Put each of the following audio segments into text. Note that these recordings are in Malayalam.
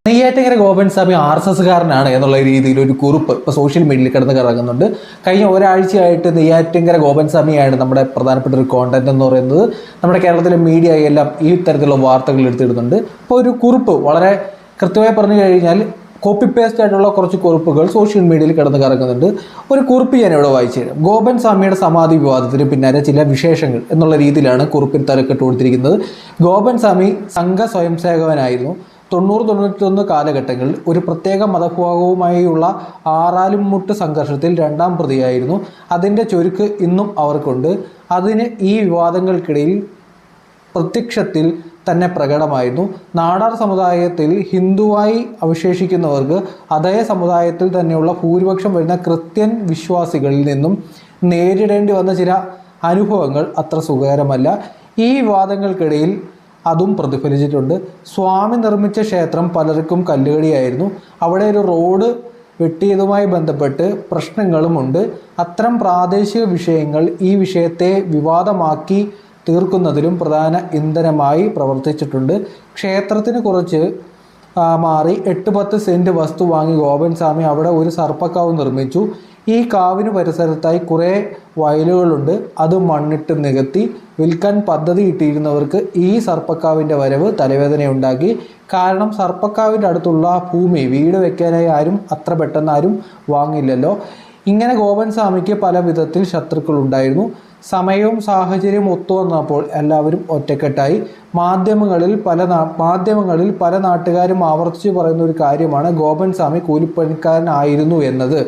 നെയ്യാറ്റിൻകര ഗോപൻസ്വാമി RSSകാരനാണ് എന്നുള്ള രീതിയിൽ ഒരു കുറിപ്പ് ഇപ്പോൾ സോഷ്യൽ മീഡിയയിൽ കിടന്ന് കിടക്കുന്നുണ്ട്. കഴിഞ്ഞ ഒരാഴ്ചയായിട്ട് നെയ്യാറ്റിൻകര ഗോപൻസ്വാമിയാണ് നമ്മുടെ പ്രധാനപ്പെട്ട ഒരു കോണ്ടന്റ് എന്ന് പറയുന്നത്. നമ്മുടെ കേരളത്തിലെ മീഡിയ എല്ലാം ഈ തരത്തിലുള്ള വാർത്തകൾ എടുത്തിടുന്നുണ്ട്. അപ്പോൾ ഒരു കുറിപ്പ് വളരെ കൃത്യമായി പറഞ്ഞു കഴിഞ്ഞാൽ കോപ്പി പേസ്റ്റ് ആയിട്ടുള്ള കുറച്ച് കുറിപ്പുകൾ സോഷ്യൽ മീഡിയയിൽ കിടന്ന് കറങ്ങുന്നുണ്ട്. ഒരു കുറിപ്പ് ഞാൻ ഇവിടെ വായിച്ചു തരാം. ഗോപൻസ്വാമിയുടെ സമാധി വിവാദത്തിന് പിന്നാലെ ചില വിശേഷങ്ങൾ എന്നുള്ള രീതിയിലാണ് കുറിപ്പിൽ തലക്കെട്ട് കൊടുത്തിരിക്കുന്നത്. ഗോപൻസ്വാമി സംഘ സ്വയംസേവകനായിരുന്നു. 90-91 കാലഘട്ടങ്ങളിൽ ഒരു പ്രത്യേക മതവിഭാഗവുമായുള്ള ആറാലുംമുട്ട് സംഘർഷത്തിൽ രണ്ടാം പ്രതിയായിരുന്നു. അതിൻ്റെ ചുരുക്ക് ഇന്നും അവർക്കുണ്ട്. അതിന് ഈ വിവാദങ്ങൾക്കിടയിൽ പ്രത്യക്ഷത്തിൽ തന്നെ പ്രകടമായിരുന്നു. നാടാർ സമുദായത്തിൽ ഹിന്ദുവായി അവശേഷിക്കുന്നവർക്ക് അതേ സമുദായത്തിൽ തന്നെയുള്ള ഭൂരിപക്ഷം വരുന്ന ക്രിസ്ത്യൻ വിശ്വാസികളിൽ നിന്നും നേരിടേണ്ടി വന്ന ചില അനുഭവങ്ങൾ അത്ര സുഖകരമല്ല. ഈ വിവാദങ്ങൾക്കിടയിൽ അതും പ്രതിഫലിച്ചിട്ടുണ്ട്. സ്വാമി നിർമ്മിച്ച ക്ഷേത്രം പലർക്കും കല്ലുകടിയായിരുന്നു. അവിടെ ഒരു റോഡ് വെട്ടിയതുമായി ബന്ധപ്പെട്ട് പ്രശ്നങ്ങളുമുണ്ട്. അത്തരം പ്രാദേശിക വിഷയങ്ങൾ ഈ വിഷയത്തെ വിവാദമാക്കി തീർക്കുന്നതിലും പ്രധാന ഇന്ധനമായി പ്രവർത്തിച്ചിട്ടുണ്ട്. ക്ഷേത്രത്തിന് കുറച്ച് മാറി 8-10 സെൻറ്റ് വസ്തു വാങ്ങി ഗോപൻസ്വാമി അവിടെ ഒരു സർപ്പക്കാവ് നിർമ്മിച്ചു. ഈ കാവിന് പരിസരത്തായി കുറേ വയലുകളുണ്ട്. അത് മണ്ണിട്ട് നികത്തി വിൽക്കാൻ പദ്ധതി ഇട്ടിരുന്നവർക്ക് ഈ സർപ്പക്കാവിൻ്റെ വരവ് തലവേദനയുണ്ടാക്കി. കാരണം സർപ്പക്കാവിൻ്റെ അടുത്തുള്ള ഭൂമി വീട് വെക്കാനായി അത്ര പെട്ടെന്ന് ആരും വാങ്ങില്ലല്ലോ. ഇങ്ങനെ ഗോപൻസ്വാമിക്ക് പല വിധത്തിൽ ശത്രുക്കളുണ്ടായിരുന്നു. സമയവും സാഹചര്യവും ഒത്തുവന്നപ്പോൾ എല്ലാവരും ഒറ്റക്കെട്ടായി. മാധ്യമങ്ങളിൽ പല നാട്ടുകാരും ആവർത്തിച്ച് പറയുന്ന ഒരു കാര്യമാണ് ഗോപൻസ്വാമി കൂലിപ്പണിക്കാരനായിരുന്നു എന്നത്.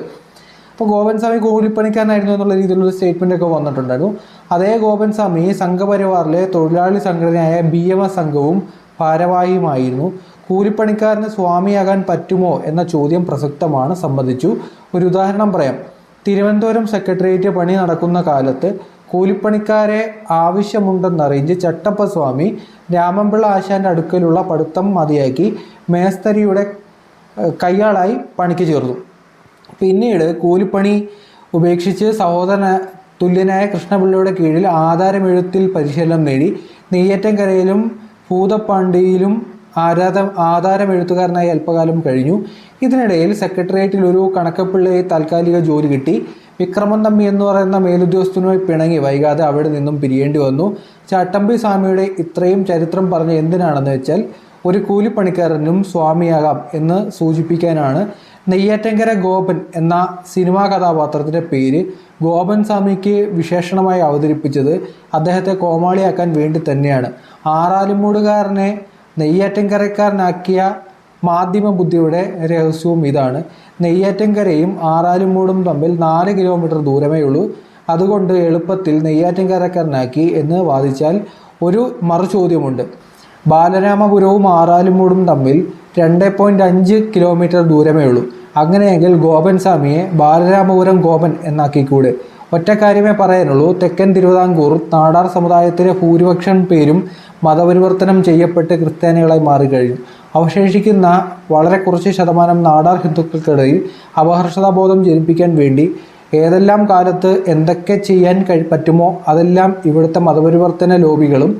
അപ്പോൾ ഗോപൻസ്വാമി കൂലിപ്പണിക്കാരനായിരുന്നു എന്നുള്ള രീതിയിലുള്ള സ്റ്റേറ്റ്മെൻ്റ് ഒക്കെ വന്നിട്ടുണ്ടായിരുന്നു. അതേ ഗോപൻസ്വാമി സംഘപരിവാറിലെ തൊഴിലാളി സംഘടനയായ BMS സംഘവും ഭാരവാഹിയുമായിരുന്നു. കൂലിപ്പണിക്കാരന് സ്വാമിയാകാൻ പറ്റുമോ എന്ന ചോദ്യം പ്രസക്തമാണ്, സമ്മതിച്ചു. ഒരു ഉദാഹരണം പറയാം. തിരുവനന്തപുരം സെക്രട്ടേറിയറ്റ് പണി നടക്കുന്ന കാലത്ത് കൂലിപ്പണിക്കാരെ ആവശ്യമുണ്ടെന്നറിയിച്ച് ചട്ടപ്പസ്വാമി രാമൻപിള്ള ആശാൻ്റെ അടുക്കലുള്ള പഠിത്തം മതിയാക്കി മേസ്തരിയുടെ കയ്യാളായി പണിക്ക് ചേർന്നു. പിന്നീട് കൂലിപ്പണി ഉപേക്ഷിച്ച് സഹോദരന തുല്യനായ കൃഷ്ണപിള്ളയുടെ കീഴിൽ ആധാരമെഴുത്തിൽ പരിശീലനം നേടി. നെയ്യാറ്റിൻകരയിലും ഭൂതപ്പാണ്ടിയിലും ആധാരമെഴുത്തുകാരനായി അല്പകാലം കഴിഞ്ഞു. ഇതിനിടയിൽ സെക്രട്ടേറിയറ്റിൽ ഒരു കണക്കപ്പിള്ളയെ താൽക്കാലിക ജോലി കിട്ടി. വിക്രമൻ തമ്പി എന്ന് പറയുന്ന മേലുദ്യോഗസ്ഥനുമായി പിണങ്ങി വൈകാതെ അവിടെ നിന്നും പിരിയേണ്ടി വന്നു. ചട്ടമ്പി സ്വാമിയുടെ ഇത്രയും ചരിത്രം പറഞ്ഞ എന്തിനാണെന്ന് വെച്ചാൽ ഒരു കൂലിപ്പണിക്കാരനും സ്വാമിയാകാം എന്ന് സൂചിപ്പിക്കാനാണ്. നെയ്യാറ്റിൻകര ഗോപൻ എന്ന സിനിമാ കഥാപാത്രത്തിൻ്റെ പേര് ഗോപൻസ്വാമിക്ക് വിശേഷണമായി അവതരിപ്പിച്ചത് അദ്ദേഹത്തെ കോമാളിയാക്കാൻ വേണ്ടി തന്നെയാണ്. ആറാലുമൂടുകാരനെ നെയ്യാറ്റിൻകരക്കാരനാക്കിയ മാധ്യമ ബുദ്ധിയുടെ രഹസ്യവും ഇതാണ്. നെയ്യാറ്റിൻകരയും ആറാലുമൂടും തമ്മിൽ 4 കിലോമീറ്റർ ദൂരമേ ഉള്ളൂ. അതുകൊണ്ട് എളുപ്പത്തിൽ നെയ്യാറ്റിൻകരക്കാരനാക്കി എന്ന് വാദിച്ചാൽ ഒരു മറുചോദ്യമുണ്ട്. ബാലരാമപുരവും ആറാലുമൂടും തമ്മിൽ 2.5 കിലോമീറ്റർ ദൂരമേ ഉള്ളൂ. അങ്ങനെയെങ്കിൽ ഗോപൻസ്വാമിയെ ബാലരാമപുരം ഗോപൻ എന്നാക്കിക്കൂടെ? ഒറ്റ കാര്യമേ പറയാനുള്ളൂ. തെക്കൻ തിരുവിതാംകൂർ നാടാർ സമുദായത്തിലെ ഭൂരിപക്ഷം പേരും മതപരിവർത്തനം ചെയ്യപ്പെട്ട് ക്രിസ്ത്യാനികളായി മാറിക്കഴിഞ്ഞു. അവശേഷിക്കുന്ന വളരെ കുറച്ച് ശതമാനം നാടാർ ഹിന്ദുക്കൾക്കിടയിൽ അപഹർഷതാബോധം ജനിപ്പിക്കാൻ വേണ്ടി ഏതെല്ലാം കാലത്ത് എന്തൊക്കെ ചെയ്യാൻ പറ്റുമോ അതെല്ലാം ഇവിടുത്തെ മതപരിവർത്തന ലോബികളും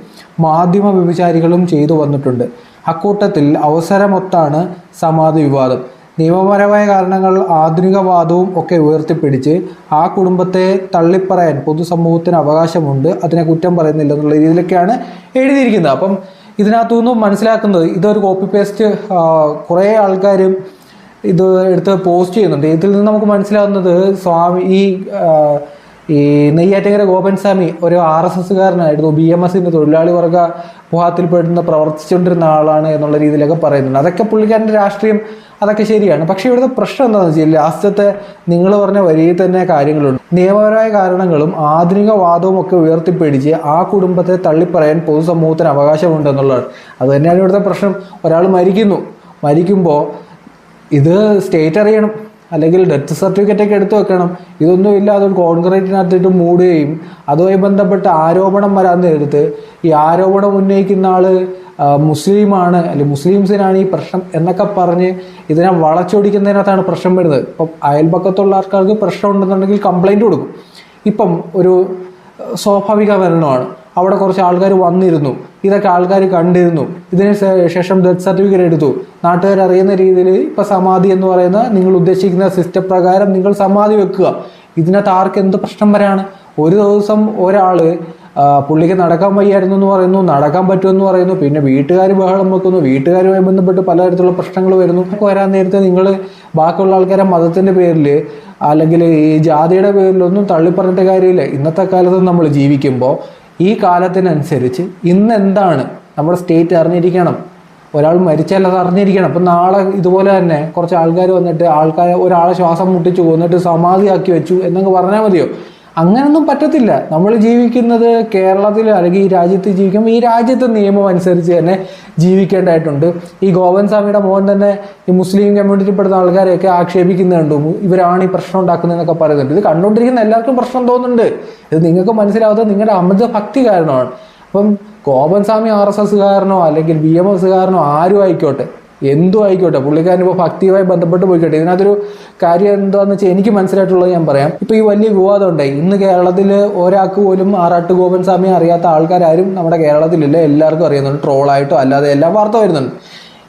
മാധ്യമ വ്യഭിചാരികളും ചെയ്തു വന്നിട്ടുണ്ട്. അക്കൂട്ടത്തിൽ അവസരമൊത്താണ് സമാധി വിവാദം. നിയമപരമായ കാരണങ്ങൾ ആധുനികവാദവും ഒക്കെ ഉയർത്തിപ്പിടിച്ച് ആ കുടുംബത്തെ തള്ളിപ്പറയാൻ പൊതുസമൂഹത്തിന് അവകാശമുണ്ട്, അതിനെ കുറ്റം പറയുന്നില്ല എന്നുള്ള രീതിയിലൊക്കെയാണ് എഴുതിയിരിക്കുന്നത്. അപ്പം ഇതിനകത്തുനിന്നും മനസ്സിലാക്കുന്നത് ഇതൊരു കോപ്പി പേസ്റ്റ് കുറേ ആൾക്കാരും ഇത് എടുത്ത് പോസ്റ്റ് ചെയ്യുന്നുണ്ട്. ഇതിൽ നിന്ന് നമുക്ക് മനസ്സിലാവുന്നത് ഈ നെയ്യാറ്റിൻകര ഗോപൻസ്വാമി ഒരു RSSകാരനായിരുന്നു. BMSൻ്റെ തൊഴിലാളി വർഗ വിഭാഗത്തിൽപ്പെടുന്ന പ്രവർത്തിച്ചുകൊണ്ടിരുന്ന ആളാണ് എന്നുള്ള രീതിയിലൊക്കെ പറയുന്നുണ്ട്. അതൊക്കെ പുള്ളിക്കാരൻ്റെ രാഷ്ട്രീയം, അതൊക്കെ ശരിയാണ്. പക്ഷേ ഇവിടുത്തെ പ്രശ്നം എന്താണെന്ന് വെച്ചാൽ ലാസ്റ്റത്തെ നിങ്ങൾ പറഞ്ഞ വരിയിൽ തന്നെ കാര്യങ്ങളുണ്ട്. നിയമപരമായ കാരണങ്ങളും ആധുനികവാദവും ഒക്കെ ഉയർത്തിപ്പിടിച്ച് ആ കുടുംബത്തെ തള്ളിപ്പറയാൻ പൊതുസമൂഹത്തിന് അവകാശമുണ്ടെന്നുള്ളതാണ്. അത് തന്നെയാണ് ഇവിടുത്തെ പ്രശ്നം. ഒരാൾ മരിക്കുമ്പോൾ ഇത് സ്റ്റേറ്റ് അറിയണം, അല്ലെങ്കിൽ ഡെത്ത് സർട്ടിഫിക്കറ്റൊക്കെ എടുത്തു വെക്കണം. ഇതൊന്നുമില്ല. അതൊരു കോൺക്രീറ്റിനകത്തിട്ട് മൂടുകയും അതുമായി ബന്ധപ്പെട്ട ആരോപണം വരാൻ നേരത്ത് ഈ ആരോപണം ഉന്നയിക്കുന്ന ആൾ മുസ്ലിമാണ്, അല്ലെങ്കിൽ മുസ്ലിംസിനാണ് ഈ പ്രശ്നം എന്നൊക്കെ പറഞ്ഞ് ഇതിനെ വളച്ചൊടിക്കുന്നതിനകത്താണ് പ്രശ്നം വരുന്നത്. ഇപ്പം അയൽപക്കത്തുള്ള ആൾക്കാർക്ക് പ്രശ്നം ഉണ്ടെന്നുണ്ടെങ്കിൽ കംപ്ലൈൻറ്റ് കൊടുക്കും. ഇപ്പം ഒരു സ്വാഭാവിക മരണമാണ്, അവിടെ കുറച്ച് ആൾക്കാർ വന്നിരുന്നു, ഇതൊക്കെ ആൾക്കാർ കണ്ടിരുന്നു, ഇതിന് ശേഷം ഡെത്ത് സർട്ടിഫിക്കറ്റ് എടുത്തു, നാട്ടുകാർ അറിയുന്ന രീതിയിൽ ഇപ്പം സമാധി എന്ന് പറയുന്ന നിങ്ങൾ ഉദ്ദേശിക്കുന്ന സിസ്റ്റം പ്രകാരം നിങ്ങൾ സമാധി വെക്കുക. ഇതിനകത്ത് ആർക്ക് എന്ത് പ്രശ്നം വരാണ്? ഒരു ദിവസം ഒരാൾ പുള്ളിക്ക് നടക്കാൻ വയ്യായിരുന്നു എന്ന് പറയുന്നു, നടക്കാൻ പറ്റുമെന്ന് പറയുന്നു, പിന്നെ വീട്ടുകാർ ബഹളം വെക്കുന്നു, വീട്ടുകാരുമായി ബന്ധപ്പെട്ട് പലതരത്തിലുള്ള പ്രശ്നങ്ങൾ വരുന്നു. വരാൻ നേരത്തെ നിങ്ങൾ ബാക്കിയുള്ള ആൾക്കാരെ മതത്തിൻ്റെ പേരിൽ അല്ലെങ്കിൽ ഈ ജാതിയുടെ പേരിലൊന്നും തള്ളിപ്പറഞ്ഞിട്ട് കാര്യമില്ല. ഇന്നത്തെ കാലത്ത് നമ്മൾ ജീവിക്കുമ്പോൾ ഈ കാലത്തിനനുസരിച്ച് ഇന്ന് എന്താണ് നമ്മുടെ സ്റ്റേറ്റ് അറിഞ്ഞിരിക്കണം. ഒരാൾ മരിച്ചാൽ അത് അറിഞ്ഞിരിക്കണം. അപ്പം നാളെ ഇതുപോലെ തന്നെ കുറച്ച് ആൾക്കാർ വന്നിട്ട് ഒരാളെ ശ്വാസം മുട്ടിച്ചു കൊന്നിട്ട് സമാധിയാക്കി വെച്ചു എന്നൊക്കെ പറഞ്ഞാൽ മതിയോ? അങ്ങനൊന്നും പറ്റത്തില്ല. നമ്മൾ ജീവിക്കുന്നത് കേരളത്തിൽ അല്ലെങ്കിൽ ഈ രാജ്യത്ത് ജീവിക്കുമ്പോൾ ഈ രാജ്യത്തെ നിയമം അനുസരിച്ച് തന്നെ ജീവിക്കേണ്ടതായിട്ടുണ്ട്. ഈ ഗോവിന്ദസ്വാമിയുടെ മോൻ തന്നെ ഈ മുസ്ലിം കമ്മ്യൂണിറ്റിപ്പെടുന്ന ആൾക്കാരെയൊക്കെ ആക്ഷേപിക്കുന്നുണ്ട്, ഇവരാണ് ഈ പ്രശ്നം ഉണ്ടാക്കുന്നതെന്നൊക്കെ പറയുന്നുണ്ട്. ഇത് കണ്ടുകൊണ്ടിരിക്കുന്ന എല്ലാവർക്കും പ്രശ്നം തോന്നുന്നുണ്ട്. ഇത് നിങ്ങൾക്ക് മനസ്സിലാവാതെ നിങ്ങളുടെ അമിത ഭക്തി കാരണമാണ്. അപ്പം ഗോവിന്ദസ്വാമി RSSകാരനോ അല്ലെങ്കിൽ BMSകാരനോ ആരും ആയിക്കോട്ടെ, എന്തും ആയിക്കോട്ടെ, പുള്ളിക്കാരൻ ഇപ്പോൾ ഭക്തിയുമായി ബന്ധപ്പെട്ട് പോയിക്കോട്ടെ. ഇതിനകത്തൊരു കാര്യം എന്താണെന്ന് വെച്ചാൽ എനിക്ക് മനസ്സിലായിട്ടുള്ളത് ഞാൻ പറയാം. ഇപ്പോൾ ഈ വലിയ വിവാദം ഉണ്ടായി. ഇന്ന് കേരളത്തിൽ ഒരാൾക്ക് പോലും ആറാട്ട് ഗോവിന്ദസ്വാമിയെ അറിയാത്ത ആൾക്കാരും നമ്മുടെ കേരളത്തിലില്ല. എല്ലാവർക്കും അറിയുന്നുണ്ട്, ട്രോളായിട്ടോ അല്ലാതെ എല്ലാം വാർത്ത വരുന്നുണ്ട്.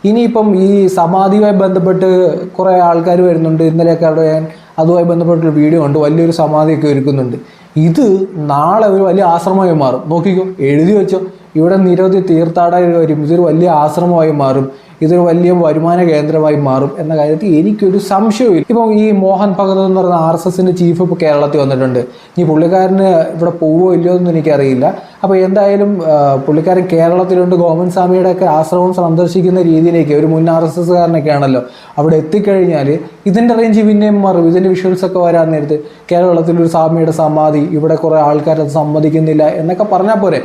ഇനിയിപ്പം ഈ സമാധിയുമായി ബന്ധപ്പെട്ട് കുറേ ആൾക്കാർ വരുന്നുണ്ട്. ഇന്നലെയൊക്കെ അവിടെ ഞാൻ അതുമായി ബന്ധപ്പെട്ടൊരു വീഡിയോ ഉണ്ട്, വലിയൊരു സമാധിയൊക്കെ ഒരുക്കുന്നുണ്ട്. ഇത് നാളെ ഒരു വലിയ ആശ്രമമായി മാറും. നോക്കിക്കോ, എഴുതി വെച്ചോ. ഇവിടെ നിരവധി തീർത്ഥാടകർ വരും, ഇതൊരു വലിയ ആശ്രമമായി മാറും, ഇതൊരു വലിയ വരുമാന കേന്ദ്രമായി മാറും എന്ന കാര്യത്തിൽ എനിക്കൊരു സംശയമില്ല. ഇപ്പം ഈ മോഹൻ ഭഗത് എന്ന് പറയുന്ന RSSന്റെ ചീഫ് ഇപ്പോൾ കേരളത്തിൽ വന്നിട്ടുണ്ട്. ഇനി പുള്ളിക്കാരന് ഇവിടെ പോവോ ഇല്ലയോ എന്ന് എനിക്കറിയില്ല. അപ്പോൾ എന്തായാലും കേരളത്തിലുണ്ട്. ഗോവിന്ദസ്വാമിയുടെ ഒക്കെ ആശ്രമം സന്ദർശിക്കുന്ന രീതിയിലേക്ക് ഒരു മുൻ RSSകാരനൊക്കെ ആണല്ലോ. അവിടെ എത്തിക്കഴിഞ്ഞാൽ ഇതിൻ്റെ റേഞ്ച് പിന്നെയും മാറും. ഇതിൻ്റെ വിഷ്വൽസൊക്കെ വരാൻ നേരത്ത് കേരളത്തിലൊരു സ്വാമിയുടെ സമാധി, ഇവിടെ കുറേ ആൾക്കാരത് സമ്മതിക്കുന്നില്ല എന്നൊക്കെ പറഞ്ഞാൽ പോരെ.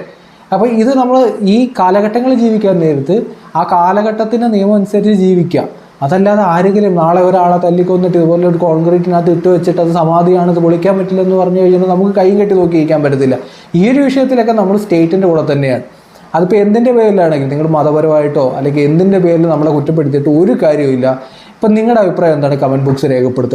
അപ്പോൾ ഇത് നമ്മൾ ഈ കാലഘട്ടങ്ങളിൽ ജീവിക്കാൻ നേരത്ത് ആ കാലഘട്ടത്തിൻ്റെ നിയമം അനുസരിച്ച് ജീവിക്കുക. അതല്ലാതെ ആരെങ്കിലും നാളെ ഒരാളെ തല്ലിക്കൊന്നിട്ട് ഇതുപോലെ ഒരു കോൺക്രീറ്റിനകത്ത് ഇട്ട് വെച്ചിട്ട് അത് സമാധിയാണ്, ഇത് പൊളിക്കാൻ പറ്റില്ല എന്ന് പറഞ്ഞു കഴിഞ്ഞാൽ നമുക്ക് കൈയും കെട്ടി നോക്കി ഇരിക്കാൻ പറ്റത്തില്ല. ഈ ഒരു വിഷയത്തിലൊക്കെ നമ്മൾ സ്റ്റേറ്റിൻ്റെ കൂടെ തന്നെയാണ്. അതിപ്പോൾ എന്തിൻ്റെ പേരിലാണെങ്കിൽ നിങ്ങൾ മതപരമായിട്ടോ അല്ലെങ്കിൽ എന്തിൻ്റെ പേരിൽ നമ്മളെ കുറ്റപ്പെടുത്തിയിട്ട് ഒരു കാര്യമില്ല. ഇപ്പം നിങ്ങളുടെ അഭിപ്രായം എന്താണ്? കമൻറ്റ് ബോക്സിൽ രേഖപ്പെടുത്തുക.